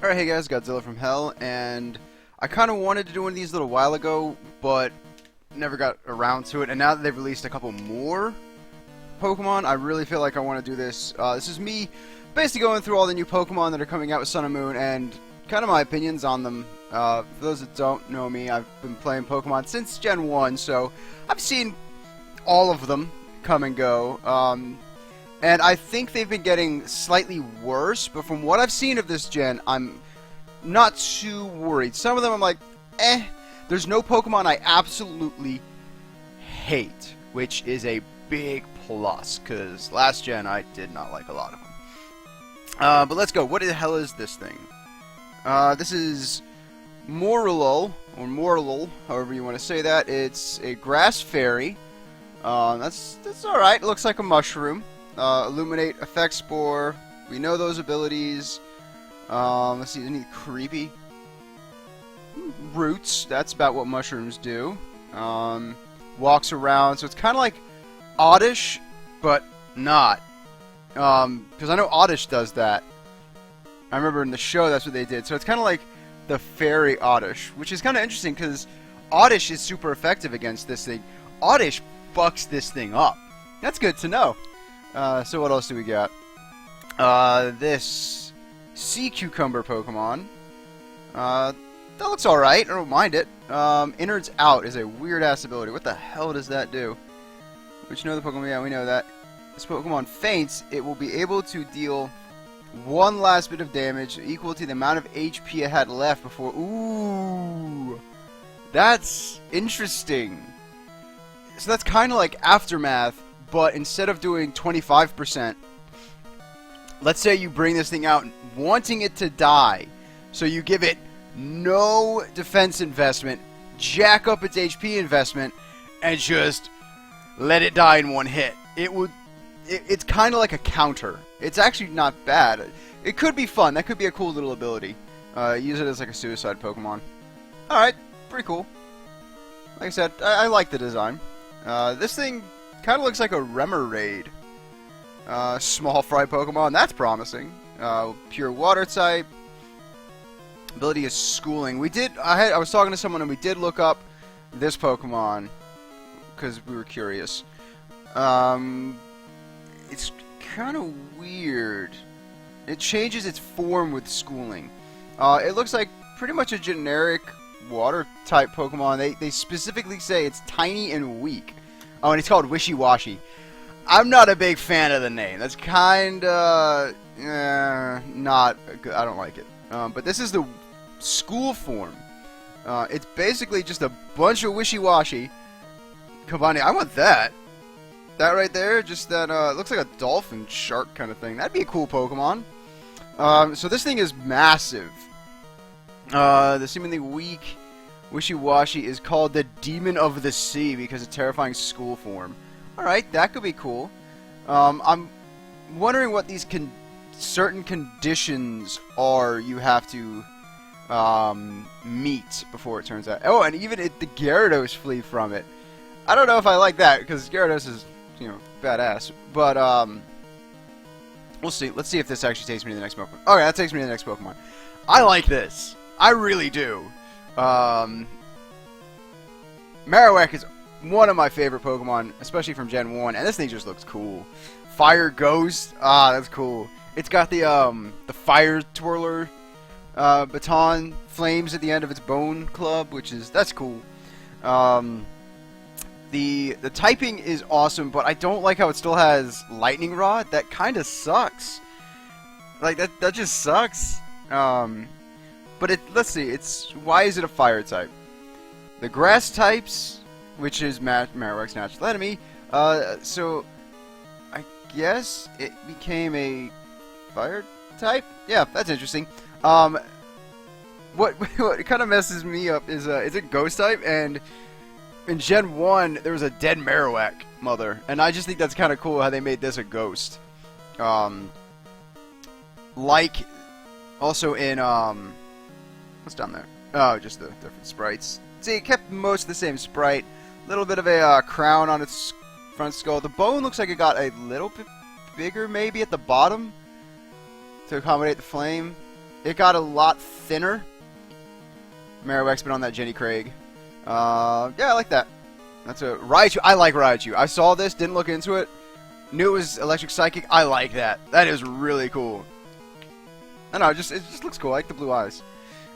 Alright, hey guys, Godzillafromhell, and I kind of wanted to do one of these a little while ago, but never got around to it, and now that they've released a couple more Pokemon, I really feel like I want to do this. This is me basically going through all the new Pokemon that are coming out with Sun and Moon, and kind of my opinions on them. For those that don't know me, I've been playing Pokemon since Gen 1, so I've seen all of them come and go. And I think they've been getting slightly worse, but from what I've seen of this gen, I'm not too worried. Some of them I'm like, eh. There's no Pokemon I absolutely hate, which is a big plus, because last gen I did not like a lot of them. But let's go. What the hell is this thing? This is Morlul, or Morlul, however you want to say that. It's a grass fairy. That's alright. It looks like a mushroom. Illuminate, Effect Spore. We know those abilities. Let's see, any creepy roots. That's about what mushrooms do. Walks around, so it's kind of like Oddish, but not. Because I know Oddish does that. I remember in the show that's what they did. So it's kind of like the fairy Oddish, which is kind of interesting because Oddish is super effective against this thing. Oddish fucks this thing up. That's good to know. So what else do we got? This Sea Cucumber Pokemon. That looks alright. I don't mind it. Innards Out is a weird-ass ability. What the hell does that do? Which know the Pokemon? Yeah, we know that. This Pokemon faints. It will be able to deal one last bit of damage equal to the amount of HP it had left before... Ooh! That's interesting. So that's kind of like Aftermath, but instead of doing 25%, let's say you bring this thing out wanting it to die, so you give it no defense investment, jack up its HP investment, and just let it die in one hit. It's kind of like a counter. It's actually not bad. It could be fun. That could be a cool little ability. Use it as like a suicide Pokemon. Alright, pretty cool. Like I said, I like the design. This thing kind of looks like a Remoraid. Small fry Pokemon. That's promising. Pure water type. Ability is schooling. I was talking to someone and we did look up this Pokemon because we were curious. It's kind of weird. It changes its form with schooling. It looks like pretty much a generic water type Pokemon. They specifically say it's tiny and weak. Oh, and it's called Wishy-Washy. I'm not a big fan of the name. That's kinda not good. I don't like it. But this is the school form. It's basically just a bunch of Wishy-Washy combining. I want that. That right there, just that, looks like a dolphin shark kind of thing. That'd be a cool Pokemon. So this thing is massive. The seemingly weak Wishy-Washy is called the Demon of the Sea because of terrifying school form. Alright, that could be cool. I'm wondering what these certain conditions are you have to meet before it turns out. Oh, and even the Gyarados flee from it. I don't know if I like that because Gyarados is, you know, badass. But we'll see. Let's see if this actually takes me to the next Pokemon. Okay, that takes me to the next Pokemon. I like this. I really do. Marowak is one of my favorite Pokemon, especially from Gen 1, and this thing just looks cool. Fire Ghost, that's cool. It's got the Fire Twirler baton, flames at the end of its bone club, that's cool. The typing is awesome, but I don't like how it still has Lightning Rod. That kind of sucks. Like, that just sucks. But let's see, why is it a fire type? The grass types, which is Marowak's natural enemy, so I guess it became a fire type? Yeah, that's interesting. What kind of messes me up is it's a ghost type, and in Gen 1 there was a dead Marowak mother, and I just think that's kind of cool how they made this a ghost. Like, also in, what's down there? Oh, just the different sprites. See, it kept most of the same sprite. A little bit of a crown on its front skull. The bone looks like it got a little bit bigger, maybe, at the bottom to accommodate the flame. it got a lot thinner. Marowak's been on that Jenny Craig. Yeah, I like that. That's a Raichu. I like Raichu. I saw this, didn't look into it. Knew it was Electric Psychic. I like that. That is really cool. I don't know, it just looks cool. I like the blue eyes.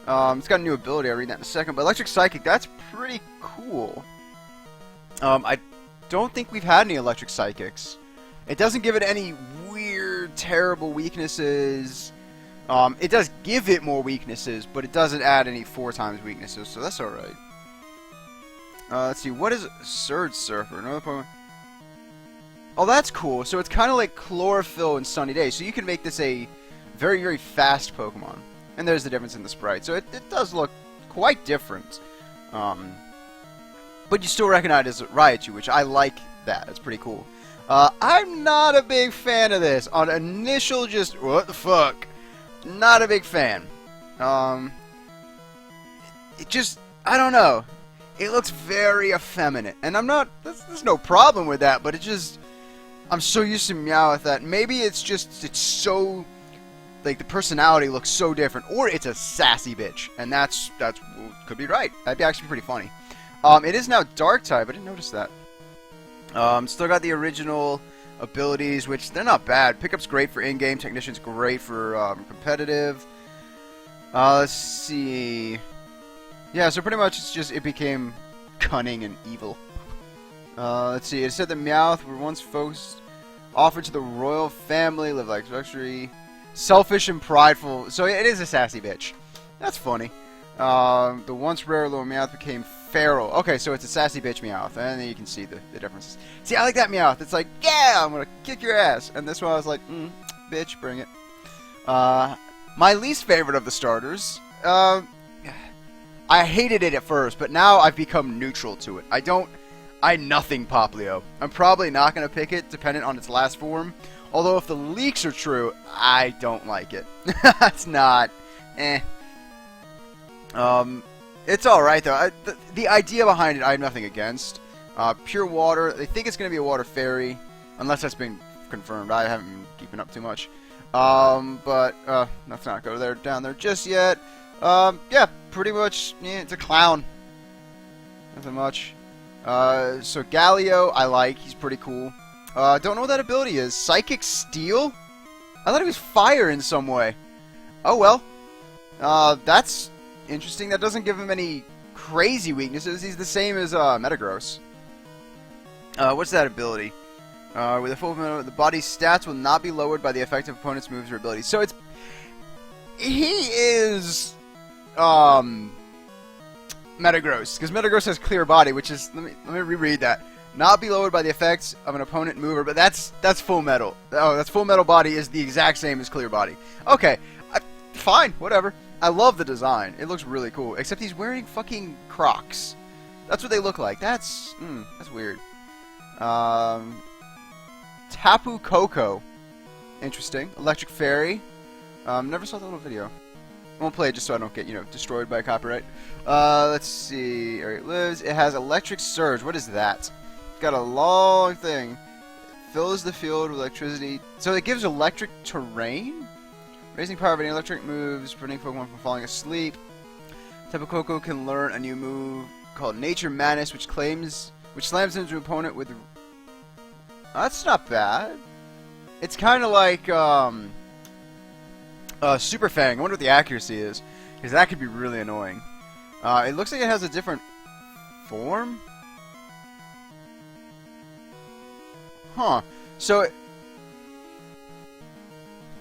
It's got a new ability. I'll read that in a second. But Electric Psychic, that's pretty cool. I don't think we've had any Electric Psychics. It doesn't give it any weird, terrible weaknesses. It does give it more weaknesses, but it doesn't add any 4 times weaknesses, so that's alright. Let's see, what is Surge Surfer? Another Pokemon. Oh, that's cool. So it's kind of like Chlorophyll in Sunny Day. So you can make this a very, very fast Pokemon. And there's the difference in the sprite. So it does look quite different. But you still recognize it as Raichu, which I like that. It's pretty cool. I'm not a big fan of this. On initial, just, what the fuck? Not a big fan. It just, I don't know. It looks very effeminate. And I'm not, there's no problem with that, but it just, I'm so used to Meowth that maybe it's just, it's so, like, the personality looks so different. Or it's a sassy bitch. And that's could be right. That'd be actually pretty funny. It is now Dark-type. I didn't notice that. Still got the original abilities, which they're not bad. Pickup's great for in-game. Technician's great for competitive. Let's see. Yeah, so pretty much it's just it became cunning and evil. Let's see. It said that Meowth were once folks offered to the royal family, live like luxury, selfish and prideful. So it is a sassy bitch. That's funny. The once rare little Meowth became feral. Okay, so it's a sassy bitch Meowth, and then you can see the differences. See, I like that Meowth. It's like, yeah, I'm gonna kick your ass. And this one I was like, bitch, bring it. My least favorite of the starters. I hated it at first, but now I've become neutral to it. I nothing Poplio. I'm probably not gonna pick it, dependent on its last form. Although if the leaks are true, I don't like it. It's not. It's alright though. The idea behind it I have nothing against. Pure water. They think it's going to be a water fairy. Unless that's been confirmed. I haven't been keeping up too much. But let's not go down there just yet. Yeah, pretty much, yeah, it's a clown. Nothing much. So Galio, I like. He's pretty cool. Don't know what that ability is. Psychic Steel? I thought it was fire in some way. Oh well. That's interesting. That doesn't give him any crazy weaknesses. He's the same as Metagross. What's that ability? With a full the body's stats will not be lowered by the effect of opponent's moves or abilities. So it's he is Metagross, because Metagross has clear body, which is let me reread that. Not be lowered by the effects of an opponent mover, but that's Full Metal. Oh, that's Full Metal body is the exact same as clear body. Okay, fine, whatever. I love the design. It looks really cool. Except he's wearing fucking Crocs. That's what they look like. That's weird. Tapu Koko. Interesting. Electric Fairy. Never saw the little video. I won't play it just so I don't get, destroyed by copyright. Let's see. Where it lives. It has Electric Surge. What is that? It's got a long thing. It fills the field with electricity. So it gives electric terrain? Raising power of any electric moves, preventing Pokemon from falling asleep. Tapu Koko can learn a new move called Nature Madness, which slams into an opponent with. That's not bad. It's kind of like Super Fang. I wonder what the accuracy is, because that could be really annoying. It looks like it has a different form. Huh. So.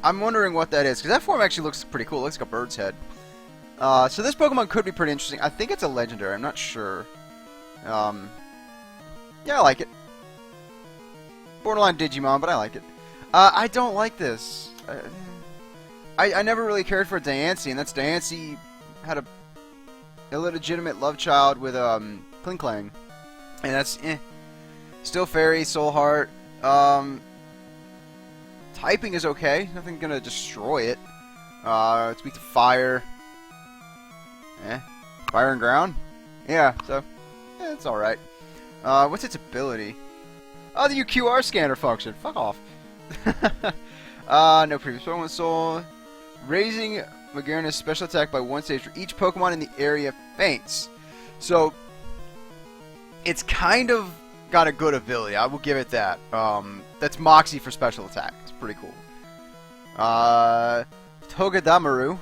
I'm wondering what that is, because that form actually looks pretty cool. It looks like a bird's head. So this Pokemon could be pretty interesting. I think it's a legendary. I'm not sure. Yeah, I like it. Borderline Digimon, but I like it. I don't like this. I never really cared for Diancie, and that's Diancie had a illegitimate love child with Klinklang. And that's Still Fairy, Soul Heart. Typing is okay. Nothing gonna destroy it. It's weak to fire. Fire and ground? Yeah, so it's alright. What's its ability? Oh, the UQR scanner function. Fuck off. No previous Pokemon Soul. Raising Magearna's special attack by 1 stage for each Pokemon in the area faints. So, it's kind of got a good ability. I will give it that. That's Moxie for special attack. It's pretty cool. Togedemaru.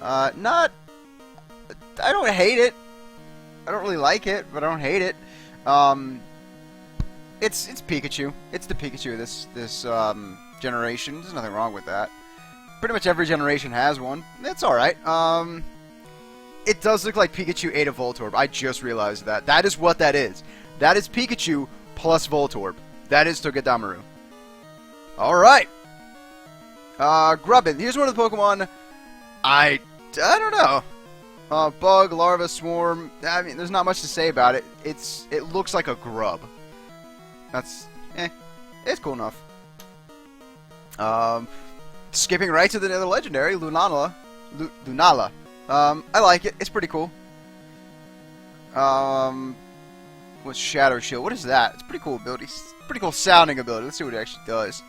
Not... I don't hate it. I don't really like it, but I don't hate it. It's Pikachu. It's the Pikachu of this generation. There's nothing wrong with that. Pretty much every generation has one. It's alright. It does look like Pikachu ate a Voltorb. I just realized that. That is what that is. That is Pikachu plus Voltorb. That is Togedemaru. Alright. Grubbin. Here's one of the Pokemon I don't know. Bug, larva, swarm. I mean, there's not much to say about it. It looks like a grub. That's it's cool enough. Skipping right to the other legendary, Lunala. Lunala. I like it. It's pretty cool. What's Shadow Shield? What is that? It's a pretty cool ability. Pretty cool sounding ability. Let's see what it actually does.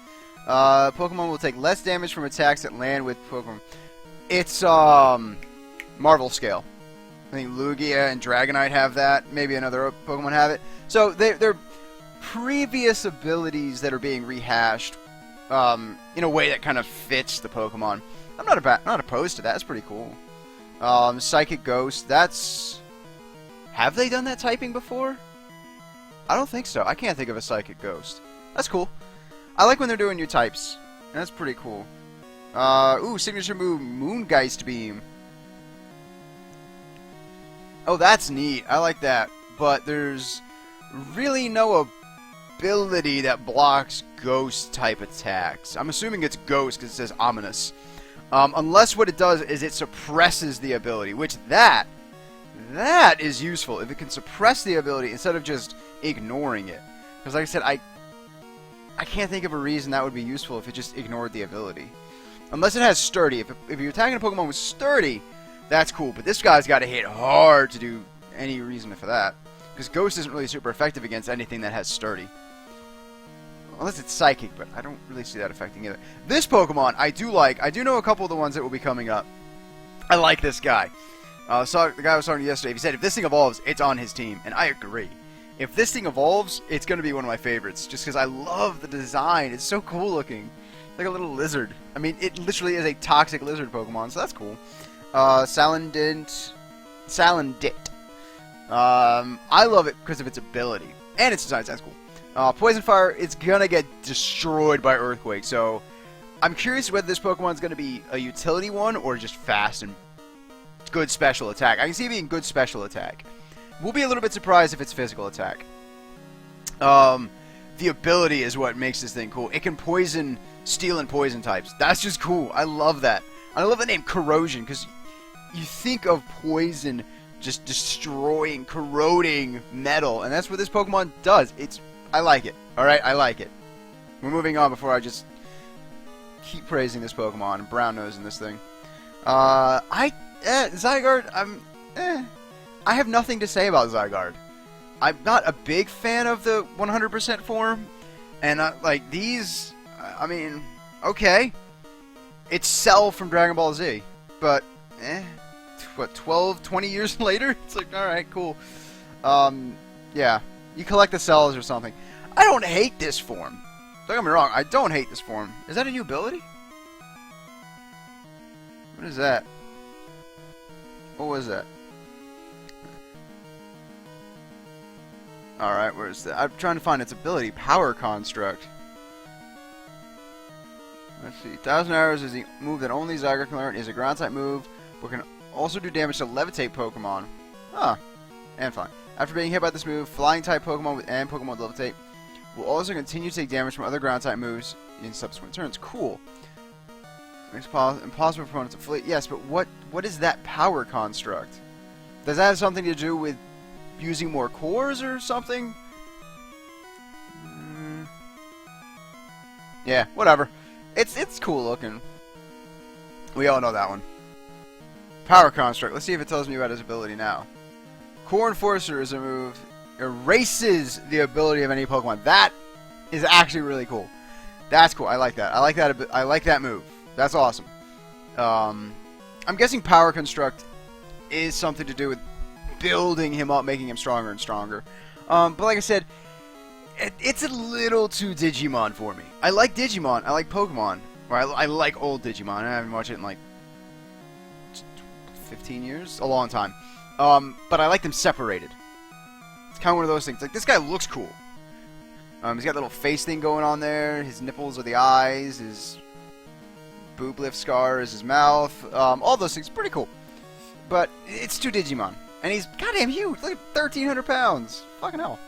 Pokemon will take less damage from attacks that land with Pokemon. It's Marvel scale. I think Lugia and Dragonite have that. Maybe another Pokemon have it. So they're previous abilities that are being rehashed in a way that kind of fits the Pokemon. I'm not opposed to that. That's pretty cool. Psychic Ghost. That's... Have they done that typing before? I don't think so. I can't think of a Psychic Ghost. That's cool. I like when they're doing new types. That's pretty cool. Ooh, signature move, Moongeist Beam. Oh, that's neat. I like that. But there's really no ability that blocks ghost-type attacks. I'm assuming it's ghost because it says ominous. Unless what it does is it suppresses the ability, which that is useful. If it can suppress the ability instead of just ignoring it. Because like I said, I can't think of a reason that would be useful if it just ignored the ability. Unless it has Sturdy. If you're attacking a Pokemon with Sturdy, that's cool. But this guy's got to hit hard to do any reason for that. Because Ghost isn't really super effective against anything that has Sturdy. Unless it's Psychic, but I don't really see that affecting either. This Pokemon, I do like. I do know a couple of the ones that will be coming up. I like this guy. The guy I was talking to yesterday, he said if this thing evolves, it's on his team. And I agree. If this thing evolves, it's going to be one of my favorites. Just because I love the design. It's so cool looking. Like a little lizard. I mean, it literally is a toxic lizard Pokemon, so that's cool. Salandit. I love it because of its ability. And its design, that's cool. Poison Fire, it's going to get destroyed by Earthquake, so I'm curious whether this Pokemon's going to be a utility one or just fast and good special attack. I can see it being good special attack. We'll be a little bit surprised if it's physical attack. The ability is what makes this thing cool. It can poison steel and poison types. That's just cool. I love that. I love the name Corrosion because you think of poison just destroying, corroding metal, and that's what this Pokemon does. I like it. Alright, I like it. We're moving on before I just keep praising this Pokemon and brown-nosing this thing. Zygarde, I have nothing to say about Zygarde. I'm not a big fan of the 100% form, and like these, I mean, okay. It's Cell from Dragon Ball Z, but, what, 12, 20 years later? It's like, alright, cool. Yeah, you collect the cells or something. I don't hate this form. Don't get me wrong, I don't hate this form. Is that a new ability? What is that? What was that? Alright, where's that? I'm trying to find its ability. Power Construct. Let's see. 1,000 Arrows is the move that only Zygarde can learn. Is a ground-type move, but can also do damage to Levitate Pokemon. Huh. And fine. After being hit by this move, Flying-type Pokemon and Pokemon with Levitate will also continue to take damage from other ground-type moves in subsequent turns. Cool. Makes impossible for opponents to flee. Yes, but what is that Power Construct? Does that have something to do with using more cores or something? Yeah, whatever. It's cool looking. We all know that one. Power Construct. Let's see if it tells me about his ability now. Core Enforcer is a move. Erases the ability of any Pokemon. That is actually really cool. That's cool. I like that. I like that move. That's awesome. I'm guessing Power Construct is something to do with building him up, making him stronger and stronger. But like I said, it's a little too Digimon for me. I like Digimon. I like Pokemon. Or I like old Digimon. I haven't watched it in like 15 years? A long time. But I like them separated. It's kind of one of those things. Like, this guy looks cool. He's got a little face thing going on there. His nipples are the eyes. His boob lift scar is his mouth. All those things. Pretty cool. But it's too Digimon. And he's goddamn huge. Look at 1,300 pounds. Fucking hell.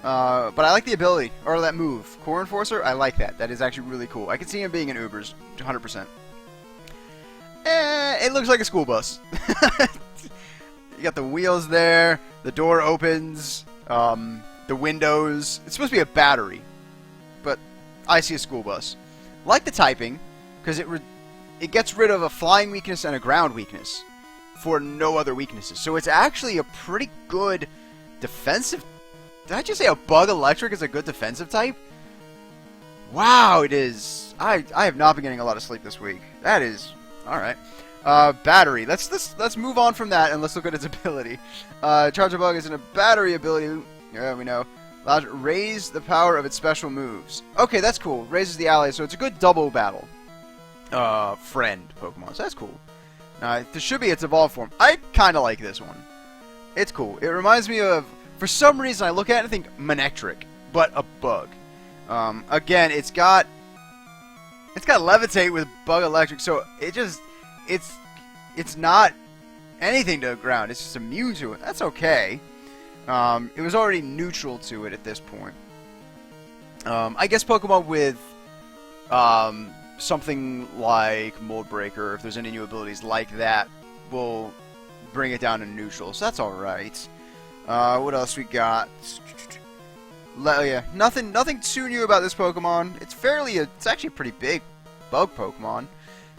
But I like the ability. Or that move. Core Enforcer, I like that. That is actually really cool. I can see him being in Ubers. 100%. It looks like a school bus. You got the wheels there. The door opens. The windows. It's supposed to be a battery. But I see a school bus. Like the typing. Because it gets rid of a flying weakness and a ground weakness. For no other weaknesses. So it's actually a pretty good defensive. Did I just say a Bug Electric is a good defensive type? Wow, it is. I have not been getting a lot of sleep this week. That is alright. Battery. Let's move on from that and let's look at its ability. Charge a Bug is in a battery ability. Yeah, we know. Allows it to raise the power of its special moves. Okay, that's cool. Raises the ally, so it's a good double battle. Friend Pokemon. So that's cool. This should be its evolved form. I kind of like this one. It's cool. It reminds me of, for some reason, I look at it and think Manectric, but a bug. Again, it's got Levitate with Bug Electric, so it's not anything to ground. It's just immune to it. That's okay. It was already neutral to it at this point. I guess Pokemon with something like Mold Breaker, if there's any new abilities like that, will bring it down to neutral. So that's alright. What else we got? Yeah, nothing too new about this Pokemon. It's actually a pretty big bug Pokemon.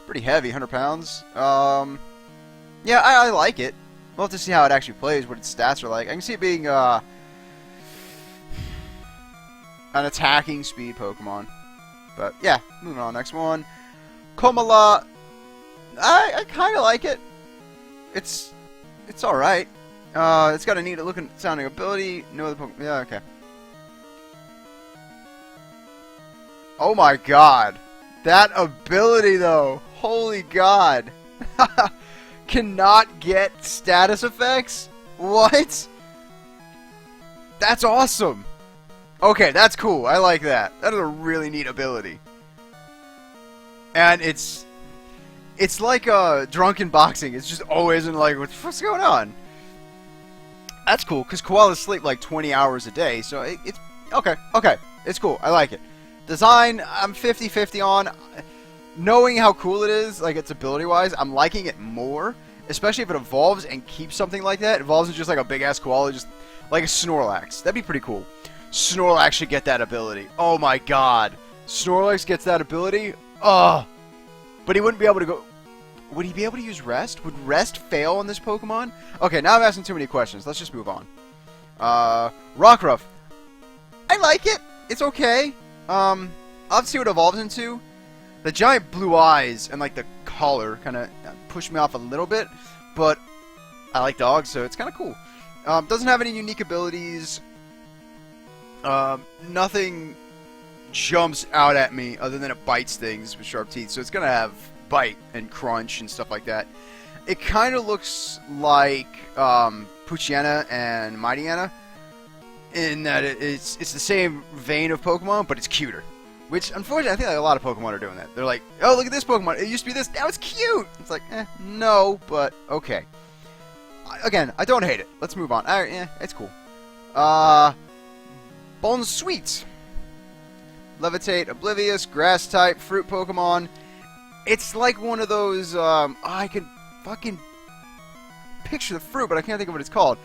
Pretty heavy, 100 pounds. Yeah, I like it. We'll have to see how it actually plays, what its stats are like. I can see it being an attacking speed Pokemon. But yeah, moving on. Next one, Komala. I kind of like it. It's all right. It's got a neat looking sounding ability. No other Pokemon. Yeah, okay. Oh my god, that ability though. Holy god. Cannot get status effects? What? That's awesome. Okay, that's cool. I like that. That is a really neat ability. And it's like drunken boxing. It's just always in like, what's going on? That's cool, because koalas sleep like 20 hours a day, so it's... Okay, it's cool. I like it. Design, I'm 50-50 on. Knowing how cool it is, like its ability-wise, I'm liking it more. Especially if it evolves and keeps something like that. It evolves into just like a big-ass koala, just like a Snorlax. That'd be pretty cool. Snorlax should get that ability. Oh my god. Snorlax gets that ability? Ugh. But he wouldn't be able to go... Would he be able to use Rest? Would Rest fail on this Pokemon? Okay, now I'm asking too many questions. Let's just move on. Rockruff. I like it. It's okay. I'll have to see what it evolves into. The giant blue eyes and like the collar kind of pushed me off a little bit. But I like dogs, so it's kind of cool. Doesn't have any unique abilities. Nothing jumps out at me other than it bites things with sharp teeth. So it's going to have bite and crunch and stuff like that. It kind of looks like Poochyena and Mightyena in that it's the same vein of Pokemon, but it's cuter. Which, unfortunately, I think like a lot of Pokemon are doing that. They're like, oh, look at this Pokemon. It used to be this. Now it's cute. It's like, no, but okay. Again, I don't hate it. Let's move on. It's cool. Bone Sweet. Levitate, Oblivious, Grass type, Fruit Pokemon. It's like one of those, I can fucking picture the fruit, but I can't think of what it's called.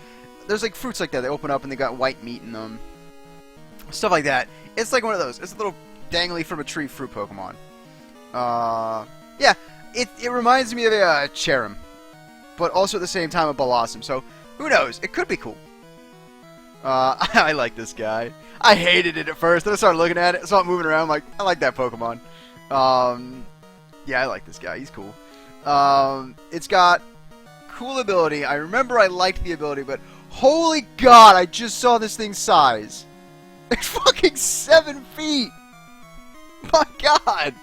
There's like fruits like that. They open up and they got white meat in them. Stuff like that. It's like one of those. It's a little dangly from a tree fruit Pokemon. Yeah, it reminds me of a Cherim, but also at the same time a Blossom. So who knows? It could be cool. I like this guy. I hated it at first. Then I started looking at it, saw it moving around. I'm like, I like that Pokemon. Yeah, I like this guy. He's cool. It's got cool ability. I remember I liked the ability, but holy god, I just saw this thing's size. It's fucking 7 feet! My god!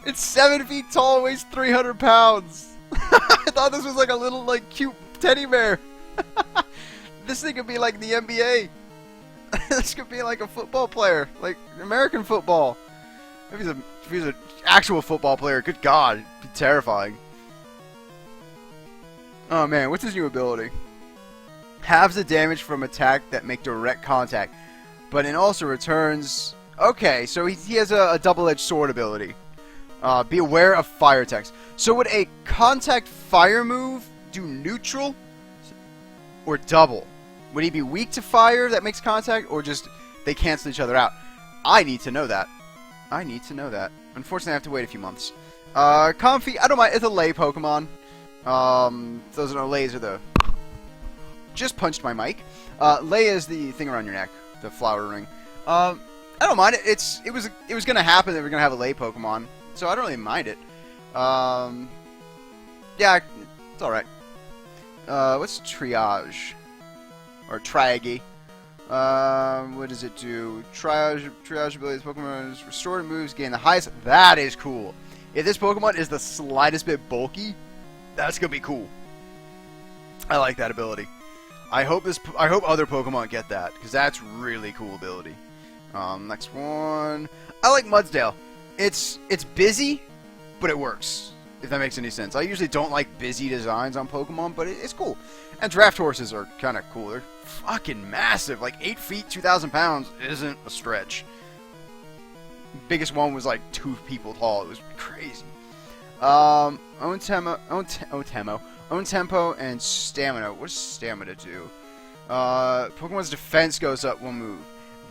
It's 7 feet tall, weighs 300 pounds! I thought this was like a little, like, cute teddy bear. This thing could be like the NBA. This could be like a football player, like American football. If he's an actual football player, good god, it'd be terrifying. Oh man, what's his new ability? Halves the damage from attack that make direct contact, but it also returns... Okay, so he has a double-edged sword ability. Be aware of fire attacks. So would a contact fire move do neutral or double? Would he be weak to fire that makes contact, or just they cancel each other out? I need to know that. I need to know that. Unfortunately, I have to wait a few months. Comfy, I don't mind. It's a lay Pokemon. Those are no lays, are the... Just punched my mic. Lay is the thing around your neck, the flower ring. I don't mind it. It was gonna happen that we're gonna have a lay Pokemon, so I don't really mind it. Yeah, it's all right. What's triage or triage? What does it do? Triage abilities. Pokemon is restored moves gain the highest. That is cool. If this Pokemon is the slightest bit bulky, that's gonna be cool. I like that ability. I hope other Pokemon get that, because that's really cool ability. Next one. I like Mudsdale. It's busy, but it works. If that makes any sense. I usually don't like busy designs on Pokemon, but it's cool. And draft horses are kind of cool. They're fucking massive. Like 8 feet, 2,000 pounds isn't a stretch. Biggest one was like 2 people tall. It was crazy. Own tempo and stamina. What does stamina do? Pokemon's defense goes up 1 move.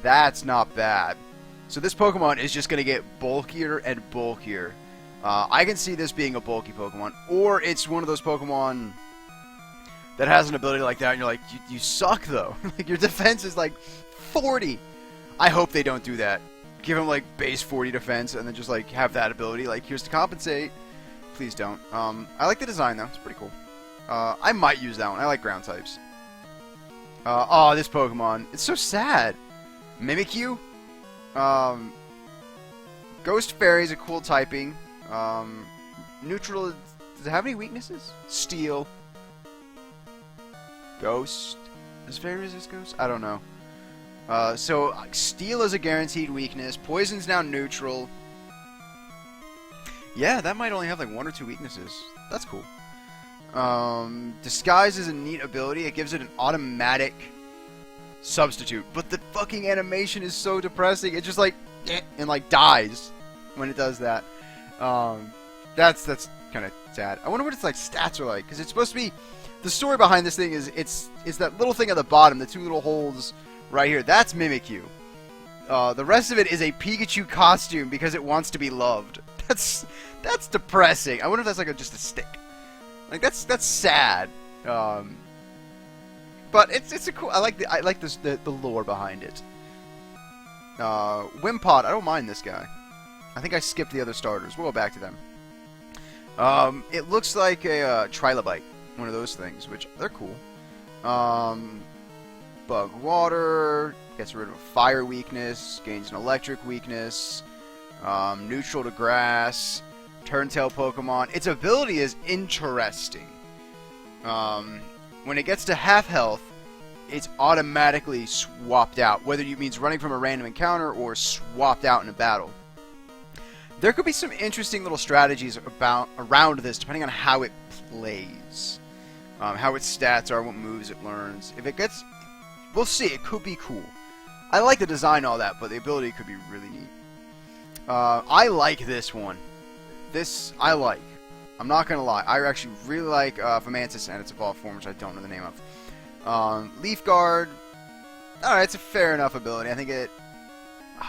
That's not bad. So this Pokemon is just going to get bulkier and bulkier. I can see this being a bulky Pokemon. Or it's one of those Pokemon that has an ability like that and you're like, you suck though. Like your defense is like 40. I hope they don't do that. Give him like base 40 defense and then just like have that ability. Like here's to compensate. Please don't. I like the design though. It's pretty cool. I might use that one. I like ground types. Oh, this Pokemon. It's so sad. Mimikyu. Ghost Fairy is a cool typing. Neutral. Does it have any weaknesses? Steel. Ghost. Does Fairy resist Ghost? I don't know. So Steel is a guaranteed weakness. Poison's now neutral. Yeah, that might only have like 1 or 2 weaknesses. That's cool. Disguise is a neat ability. It gives it an automatic substitute. But the fucking animation is so depressing. It just like and like dies when it does that. That's kind of sad. I wonder what its like stats are like, because it's supposed to be. The story behind this thing is it's that little thing at the bottom, the 2 little holes right here. That's Mimikyu. The rest of it is a Pikachu costume because it wants to be loved. That's depressing. I wonder if that's like just a stick. Like that's sad. But it's a cool. I like the lore behind it. Wimpod. I don't mind this guy. I think I skipped the other starters. We'll go back to them. It looks like a Trilobite, one of those things, which they're cool. Bug Water gets rid of fire weakness, gains an electric weakness. Neutral to grass. Turntail Pokemon. Its ability is interesting. When it gets to half health, it's automatically swapped out, whether it means running from a random encounter or swapped out in a battle. There could be some interesting little strategies around this, depending on how it plays, how its stats are, what moves it learns. If it gets, we'll see. It could be cool. I like the design and all that, but the ability could be really neat. I like this one. This I like. I'm not gonna lie. I actually really like Fomantis and its evolved form, which I don't know the name of. Leaf Guard. Alright, it's a fair enough ability. I think it...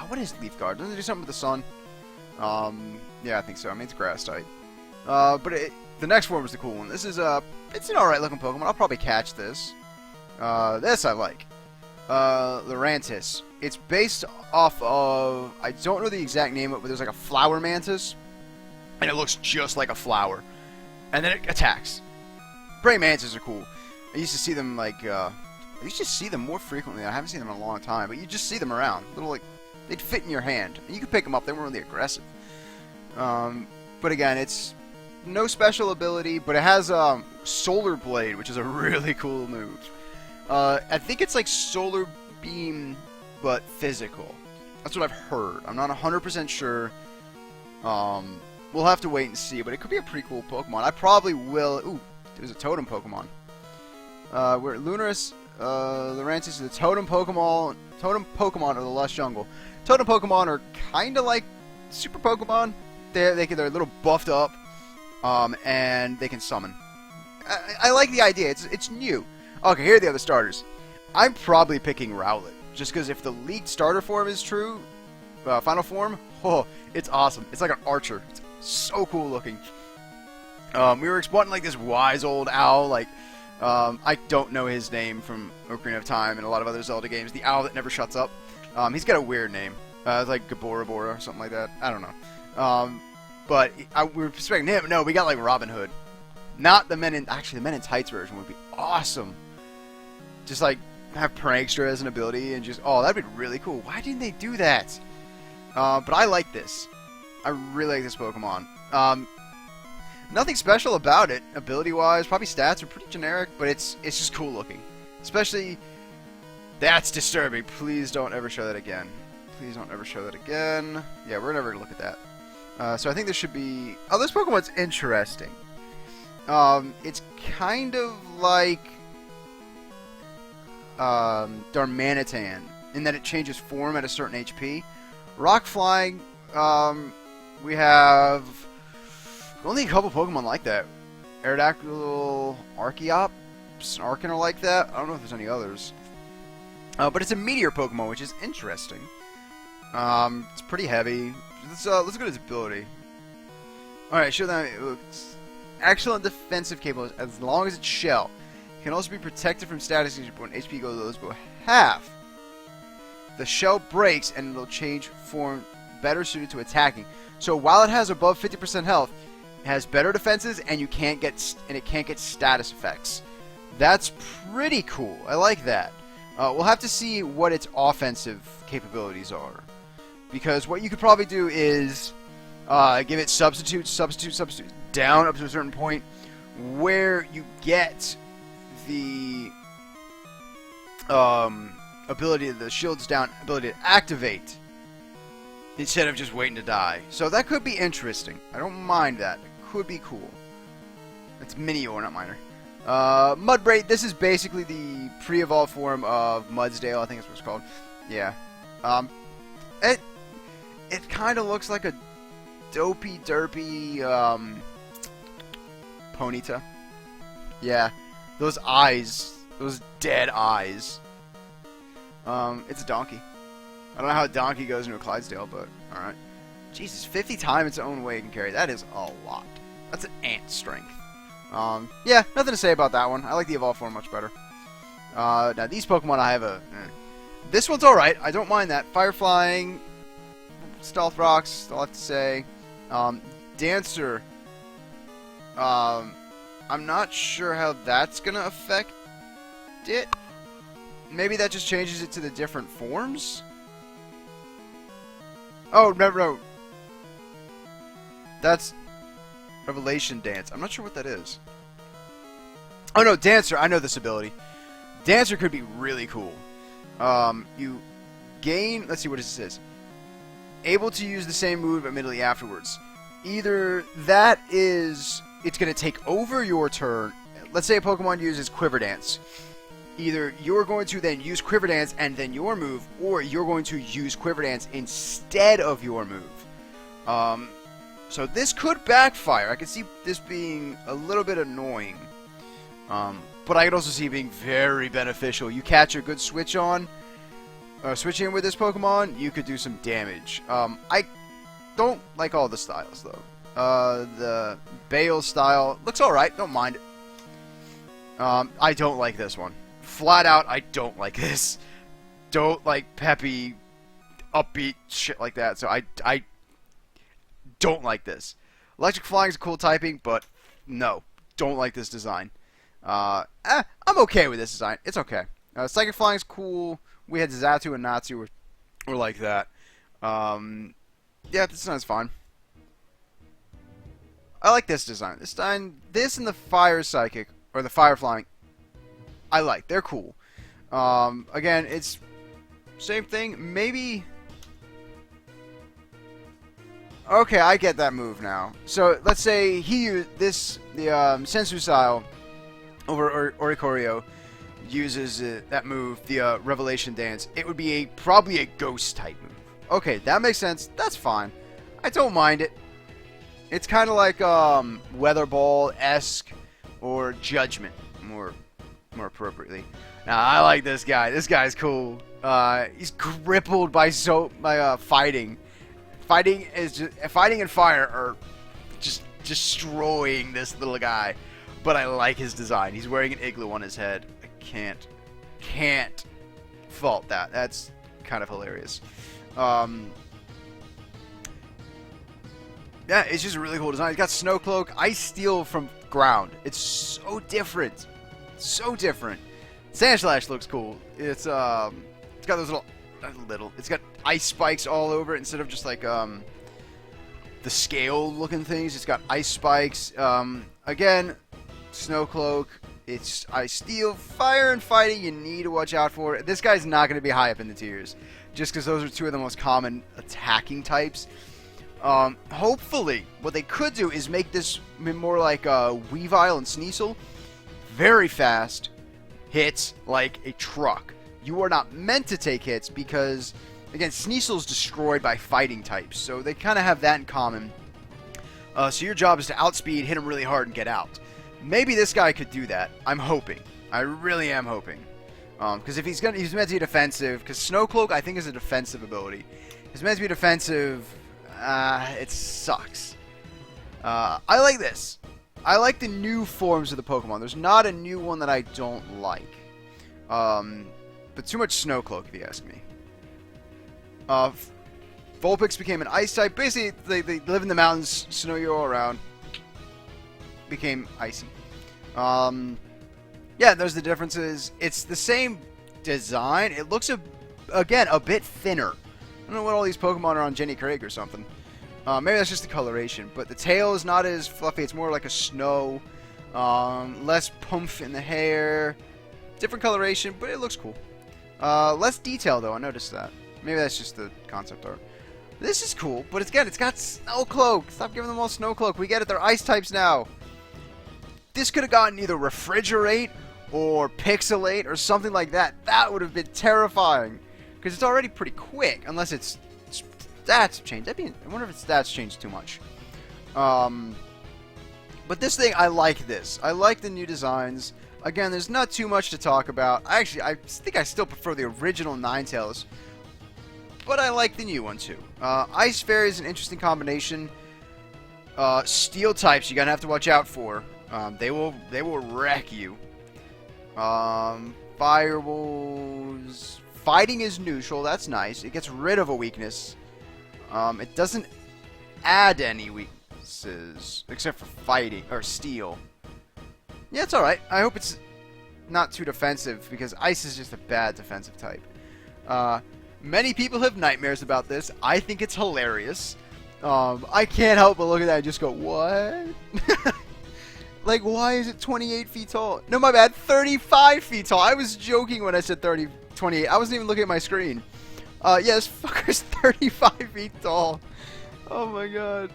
what is Leaf Guard? Doesn't it do something with the sun? Yeah, I think so. I mean, it's grass type. But the next form is the cool one. This is it's an alright looking Pokemon. I'll probably catch this. This I like. Lurantis. It's based off of... I don't know the exact name of it, but there's like a flower mantis. And it looks just like a flower. and then it attacks. Praying mantises are cool. I used to see them like I used to see them more frequently. I haven't seen them in a long time, but you just see them around. Little like they'd fit in your hand, and you could pick them up. They weren't really aggressive. But again, it's no special ability, but it has Solar Blade, which is a really cool move. I think it's like Solar Beam, but physical. That's what I've heard. I'm not 100% sure. We'll have to wait and see, but it could be a pretty cool Pokemon. I probably will. Ooh, there's a Totem Pokemon. We're Lunaris, Lurantis is the Totem Pokemon. Totem Pokemon of the Lush Jungle. Totem Pokemon are kind of like Super Pokemon. They're a little buffed up, and they can summon. I like the idea. It's new. Okay, here are the other starters. I'm probably picking Rowlet, just because if the leaked starter form is true, final form, oh, it's awesome. It's like an archer. It's so cool looking. We were wanting like this wise old owl, like I don't know his name from Ocarina of Time and a lot of other Zelda games. The owl that never shuts up. He's got a weird name. It's like Gabora Bora or something like that. I don't know. But we were expecting him. No, we got like Robin Hood. Not the Men in... Actually, the Men in Tights version would be awesome. Just like have Prankster as an ability and just... Oh, that'd be really cool. Why didn't they do that? But I like this. I really like this Pokemon. Nothing special about it, ability-wise. Probably stats are pretty generic, but it's just cool looking. Especially... That's disturbing. Please don't ever show that again. Please don't ever show that again. Yeah, we're never going to look at that. So I think this should be... Oh, this Pokemon's interesting. It's kind of like Darmanitan in that it changes form at a certain HP. Rock Flying, we have only a couple Pokemon like that. Aerodactyl, Archeops, Arcanine like that. I don't know if there's any others. But it's a Meteor Pokemon, which is interesting. It's pretty heavy. Let's look at its ability. Alright, show them it looks excellent defensive capabilities as long as it's shell. It can also be protected from status when HP goes below half. The shell breaks and it'll change form better suited to attacking. So while it has above 50% health, it has better defenses and it can't get status effects. That's pretty cool. I like that. We'll have to see what its offensive capabilities are. Because what you could probably do is give it substitute down up to a certain point where you get the ability, the shields down ability to activate instead of just waiting to die. So that could be interesting. I don't mind that. It could be cool. It's Minior, not Minor. Mudbraid, this is basically the pre-evolved form of Mudsdale, I think that's what it's called. Yeah. It kind of looks like a dopey, derpy, Ponyta. Yeah. Those eyes. Those dead eyes. It's a donkey. I don't know how a donkey goes into a Clydesdale, but alright. Jesus, 50 times its own weight it can carry. That is a lot. That's an ant strength. Yeah, nothing to say about that one. I like the evolved form much better. Now, these Pokemon I have a... This one's alright. I don't mind that. Fire Flying, Stealth Rocks, I'll have to say. Dancer. I'm not sure how that's going to affect it. Maybe that just changes it to the different forms? Oh, no. That's Revelation Dance. I'm not sure what that is. Oh, no, Dancer. I know this ability. Dancer could be really cool. You gain... Let's see what this is. Able to use the same move immediately afterwards. Either that is... It's going to take over your turn. Let's say a Pokemon uses Quiver Dance. Either you're going to then use Quiver Dance and then your move, or you're going to use Quiver Dance instead of your move. So this could backfire. I could see this being a little bit annoying. But I could also see it being very beneficial. You catch a good switch on, switching with this Pokemon, you could do some damage. I don't like all the styles, though. The Bale style looks alright. Don't mind it. I don't like this one. Flat out, I don't like this. Don't like peppy, upbeat shit like that. So I don't like this. Electric Flying is a cool typing, but no, don't like this design. I'm okay with this design. It's okay. Psychic Flying's cool. We had Zatu and Natsu were like that. Yeah, this design's fine. I like this design. This and the Fire Psychic, or the Fire Flying, I like. They're cool. Again, it's same thing. Maybe... Okay, I get that move now. So, let's say he used this, the Sensu style over Oricorio uses that move, the Revelation Dance. It would be probably a ghost type move. Okay, that makes sense. That's fine. I don't mind it. It's kind of like Weather Ball-esque or Judgment, more appropriately. Now, I like this guy. This guy's cool. He's crippled by fighting. Fighting and fire are just destroying this little guy. But I like his design. He's wearing an igloo on his head. I can't fault that. That's kind of hilarious. Yeah, it's just a really cool design. He's got Snow Cloak, Ice Steel from ground. It's so different. So different. Sandslash looks cool. It's got those it's got ice spikes all over it instead of just like the scale looking things. It's got ice spikes. Again, Snow Cloak. It's Ice Steel. Fire and Fighting you need to watch out for. This guy's not going to be high up in the tiers just because those are two of the most common attacking types. Hopefully, what they could do is make this more like Weavile and Sneasel. Very fast. Hits like a truck. You are not meant to take hits because, again, Sneasel's destroyed by fighting types. So they kind of have that in common. So your job is to outspeed, hit him really hard, and get out. Maybe this guy could do that. I'm hoping. I really am hoping. Because if he's meant to be defensive. Because Snow Cloak, I think, is a defensive ability. He's meant to be defensive. It sucks. I like this. I like the new forms of the Pokemon. There's not a new one that I don't like. But too much Snow Cloak, if you ask me. Vulpix became an Ice type. Basically, they live in the mountains, snow you all around. Became icy. Yeah, those are the differences. It's the same design. It looks, again, a bit thinner. I don't know what all these Pokemon are on Jenny Craig or something. Maybe that's just the coloration. But the tail is not as fluffy. It's more like a snow. Less pumph in the hair. Different coloration, but it looks cool. Less detail, though. I noticed that. Maybe that's just the concept art. This is cool, but it's got Snow Cloak. Stop giving them all Snow Cloak. We get it. They're Ice types now. This could have gotten either Refrigerate or Pixelate or something like that. That would have been terrifying. Because it's already pretty quick, unless its stats change. I wonder if its stats change too much. But this thing, I like this. I like the new designs. Again, there's not too much to talk about. I think I still prefer the original Ninetales. But I like the new one, too. Ice Fairy is an interesting combination. Steel types, you're going to have to watch out for. They will wreck you. Firewolves... Fighting is neutral, that's nice. It gets rid of a weakness. It doesn't add any weaknesses, except for fighting, or steel. Yeah, it's alright. I hope it's not too defensive, because ice is just a bad defensive type. Many people have nightmares about this. I think it's hilarious. I can't help but look at that and just go, what? Like, why is it 28 feet tall? No, my bad, 35 feet tall. I was joking when I said 28. I wasn't even looking at my screen. Yeah, this fucker's 35 feet tall. Oh my god.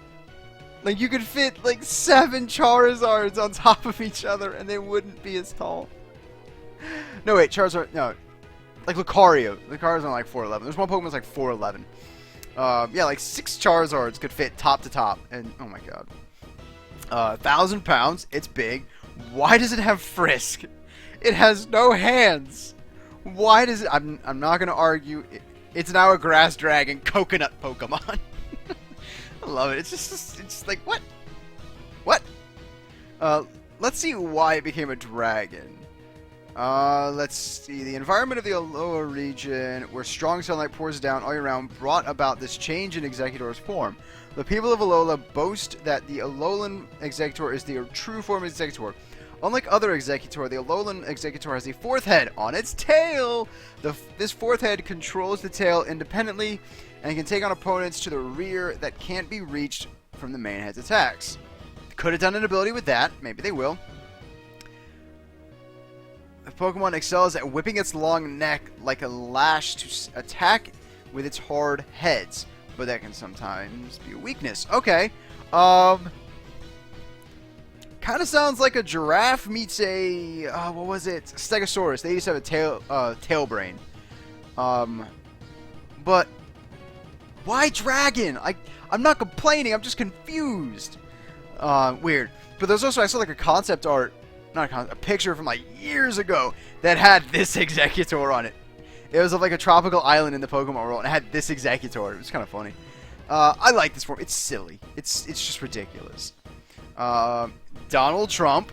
Like, you could fit, like, 7 Charizards on top of each other, and they wouldn't be as tall. No, wait, Charizard, no. Like, Lucario. Lucario's on, like, 4'11". There's one Pokemon that's, like, 4'11". Yeah, like, 6 Charizards could fit top to top, and, oh my god. 1,000 pounds, it's big. Why does it have Frisk? It has no hands. Why does it... I'm not going to argue. It's now a Grass Dragon Coconut Pokemon. I love it. It's just like, what? What? Let's see why it became a dragon. Let's see. The environment of the Alola region, where strong sunlight pours down all year round, brought about this change in Exeggutor's form. The people of Alola boast that the Alolan Exeggutor is the true form of Exeggutor. Unlike other Exeggutor, the Alolan Exeggutor has a fourth head on its tail. This fourth head controls the tail independently and can take on opponents to the rear that can't be reached from the main head's attacks. Could have done an ability with that. Maybe they will. The Pokemon excels at whipping its long neck like a lash to attack with its hard heads, but that can sometimes be a weakness. Okay. Kind of sounds like a giraffe meets a what was it? Stegosaurus. They used to have a tail brain. But why dragon? I'm not complaining. I'm just confused. Weird. But there's also, I saw like a concept art, a picture from like years ago that had this Exeggutor on it. It was of like a tropical island in the Pokemon world, and it had this Exeggutor. It was kind of funny. I like this form. It's silly. It's just ridiculous. Donald Trump.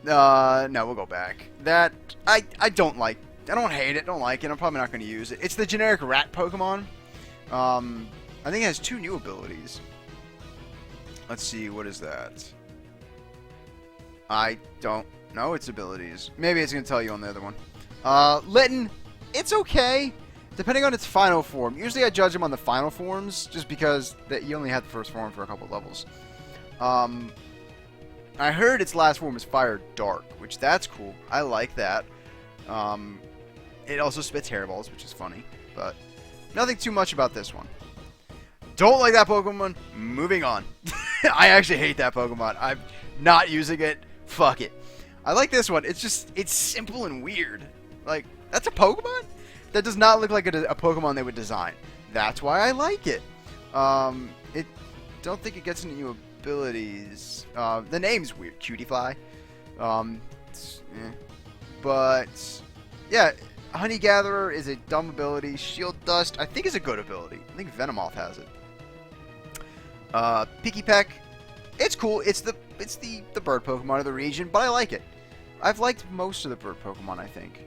No, we'll go back. That I don't like. I don't hate it. Don't like it. I'm probably not going to use it. It's the generic rat Pokemon. I think it has 2 new abilities. Let's see. What is that? I don't know its abilities. Maybe it's going to tell you on the other one. Litten. It's okay, depending on its final form. Usually I judge them on the final forms, just because you only had the first form for a couple levels. I heard its last form is Fire Dark, which that's cool. I like that. It also spits hairballs, which is funny, but nothing too much about this one. Don't like that Pokemon. Moving on. I actually hate that Pokemon. I'm not using it. Fuck it. I like this one. It's simple and weird. Like, that's a Pokemon? That does not look like a Pokemon they would design. That's why I like it. Don't think it gets any new abilities. The name's weird. Cutiefly. But, yeah. Honey Gatherer is a dumb ability. Shield Dust, I think, is a good ability. I think Venomoth has it. Pikipek, it's cool. It's the bird Pokemon of the region, but I like it. I've liked most of the bird Pokemon, I think.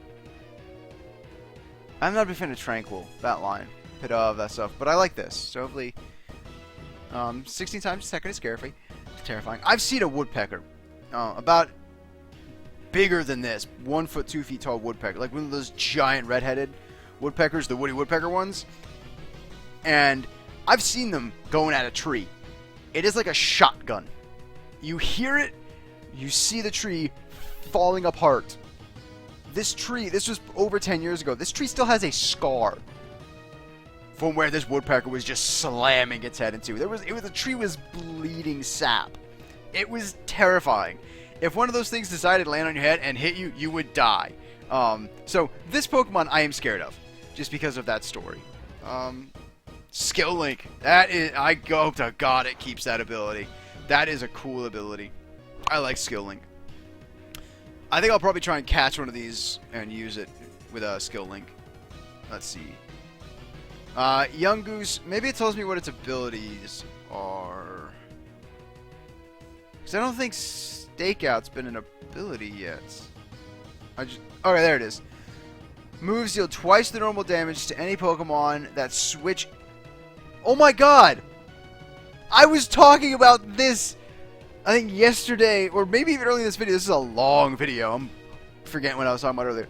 I'm not a big fan of Tranquil, that line, Pidove, that stuff, but I like this. So hopefully, 16 times a second is terrifying. I've seen a woodpecker, about bigger than this, 1 foot 2 feet tall woodpecker, like one of those giant red-headed woodpeckers, the Woody Woodpecker ones. And I've seen them going at a tree. It is like a shotgun. You hear it, you see the tree falling apart. This tree, this was over 10 years ago. This tree still has a scar from where this woodpecker was just slamming its head into. The tree was bleeding sap. It was terrifying. If one of those things decided to land on your head and hit you, you would die. So this Pokemon I am scared of, just because of that story. Skill Link. That is, I hope to God it keeps that ability. That is a cool ability. I like Skill Link. I think I'll probably try and catch one of these and use it with a Skill Link. Let's see. Young Goose. Maybe it tells me what its abilities are. Because I don't think Stakeout's been an ability yet. Okay, there it is. Moves deal twice the normal damage to any Pokemon that switch. Oh my God! I was talking about this, I think yesterday, or maybe even early in this video. This is a long video. I'm forgetting what I was talking about earlier.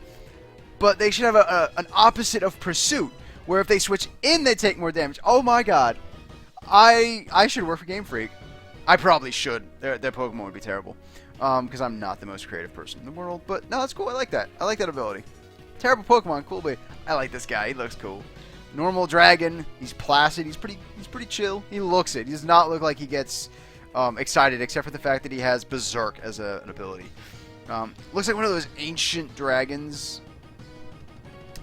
But they should have an opposite of Pursuit, where if they switch in, they take more damage. Oh my God! I should work for Game Freak. I probably should. Their Pokemon would be terrible, because I'm not the most creative person in the world. But no, that's cool. I like that. I like that ability. Terrible Pokemon, cool, but I like this guy. He looks cool. Normal dragon. He's placid. He's pretty chill. He looks it. He does not look like he gets excited, except for the fact that he has Berserk as an ability. Looks like one of those ancient dragons.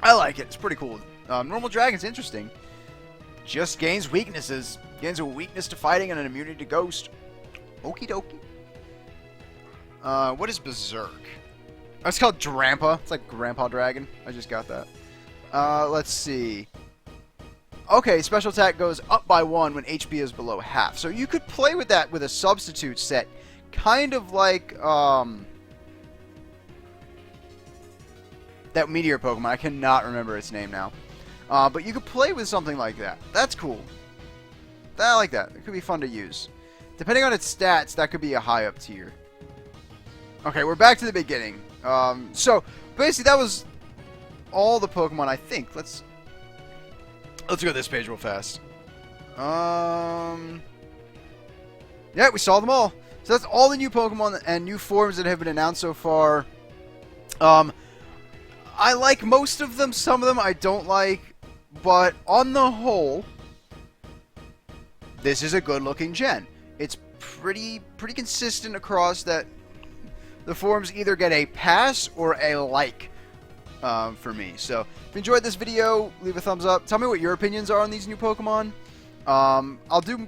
I like it. It's pretty cool. Normal dragon's interesting. Just gains weaknesses. Gains a weakness to fighting and an immunity to ghost. Okie dokie. What is Berserk? Oh, it's called Drampa. It's like Grandpa Dragon. I just got that. Let's see. Okay, special attack goes up by 1 when HP is below half. So you could play with that with a substitute set. Kind of like, that Minior Pokemon. I cannot remember its name now. But you could play with something like that. That's cool. I like that. It could be fun to use. Depending on its stats, that could be a high up tier. Okay, we're back to the beginning. So basically that was all the Pokemon, I think. Let's go this page real fast. Yeah, we saw them all. So that's all the new Pokemon and new forms that have been announced so far. I like most of them. Some of them I don't like. But on the whole, this is a good-looking gen. It's pretty consistent across that the forms either get a pass or a like for me. So if you enjoyed this video, leave a thumbs up. Tell me what your opinions are on these new Pokemon. I'll do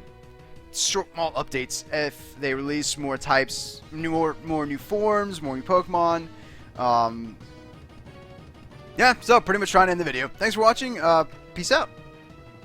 small updates if they release more types, more new forms, more new Pokemon. Yeah, so pretty much trying to end the video. Thanks for watching. Peace out.